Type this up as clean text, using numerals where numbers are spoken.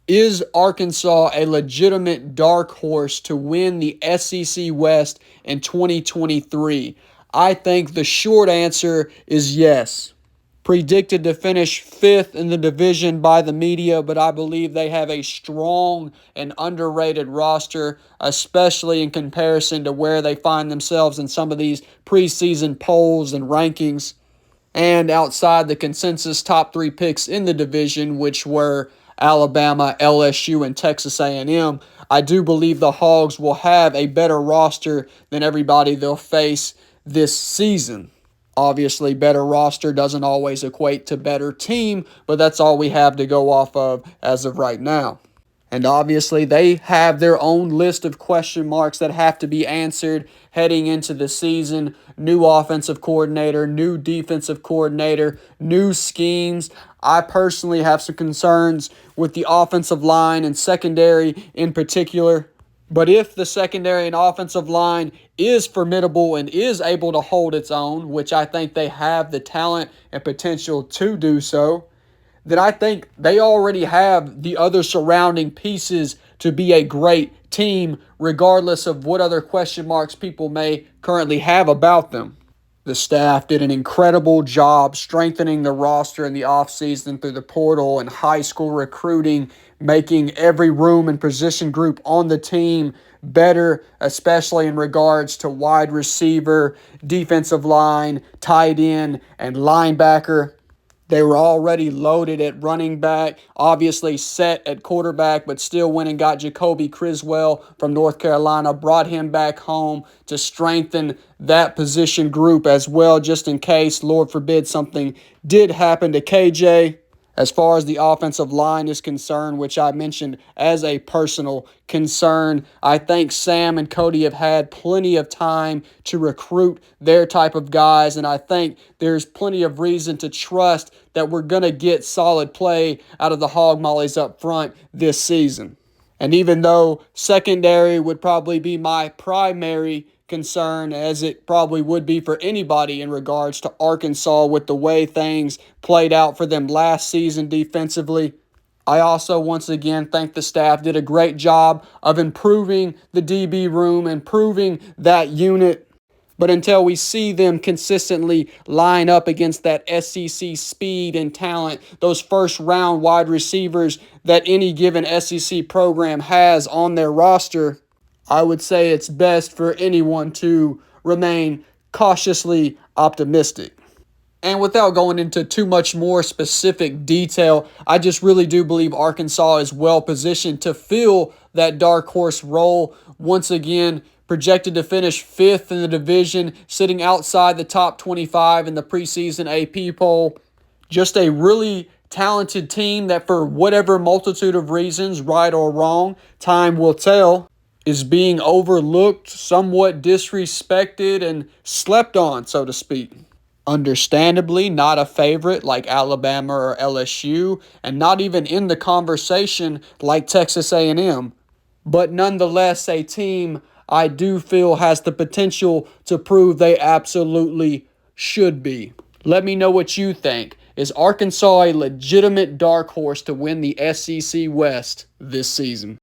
Is Arkansas a legitimate dark horse to win the SEC West in 2023? I think the short answer is yes. Predicted to finish fifth in the division by the media, but I believe they have a strong and underrated roster, especially in comparison to where they find themselves in some of these preseason polls and rankings, and outside the consensus top three picks in the division, which were Alabama, LSU, and Texas A&M. I do believe the Hogs will have a better roster than everybody they'll face this season. Obviously, better roster doesn't always equate to better team, but that's all we have to go off of as of right now. And obviously, they have their own list of question marks that have to be answered heading into the season. New offensive coordinator, new defensive coordinator, new schemes. I personally have some concerns with the offensive line and secondary in particular. But if the secondary and offensive line is formidable and is able to hold its own, which I think they have the talent and potential to do so, then I think they already have the other surrounding pieces to be a great team, regardless of what other question marks people may currently have about them. The staff did an incredible job strengthening the roster in the offseason through the portal and high school recruiting, making every room and position group on the team better, especially in regards to wide receiver, defensive line, tight end, and linebacker. They were already loaded at running back, obviously set at quarterback, but still went and got Jacoby Criswell from North Carolina, brought him back home to strengthen that position group as well, just in case, Lord forbid, something did happen to KJ. As far as the offensive line is concerned, which I mentioned as a personal concern, I think Sam and Cody have had plenty of time to recruit their type of guys, and I think there's plenty of reason to trust that we're going to get solid play out of the Hog Mollies up front this season. And even though secondary would probably be my primary concern, as it probably would be for anybody in regards to Arkansas with the way things played out for them last season defensively, I also once again think the staff did a great job of improving the DB room, improving that unit. But until we see them consistently line up against that SEC speed and talent, those first-round wide receivers that any given SEC program has on their roster, I would say it's best for anyone to remain cautiously optimistic. And without going into too much more specific detail, I just really do believe Arkansas is well positioned to fill that dark horse role. Once again, projected to finish fifth in the division, sitting outside the top 25 in the preseason AP poll. Just a really talented team that, for whatever multitude of reasons, right or wrong, time will tell, is being overlooked, somewhat disrespected, and slept on, so to speak. Understandably, not a favorite like Alabama or LSU, and not even in the conversation like Texas A&M. But nonetheless, a team I do feel has the potential to prove they absolutely should be. Let me know what you think. Is Arkansas a legitimate dark horse to win the SEC West this season?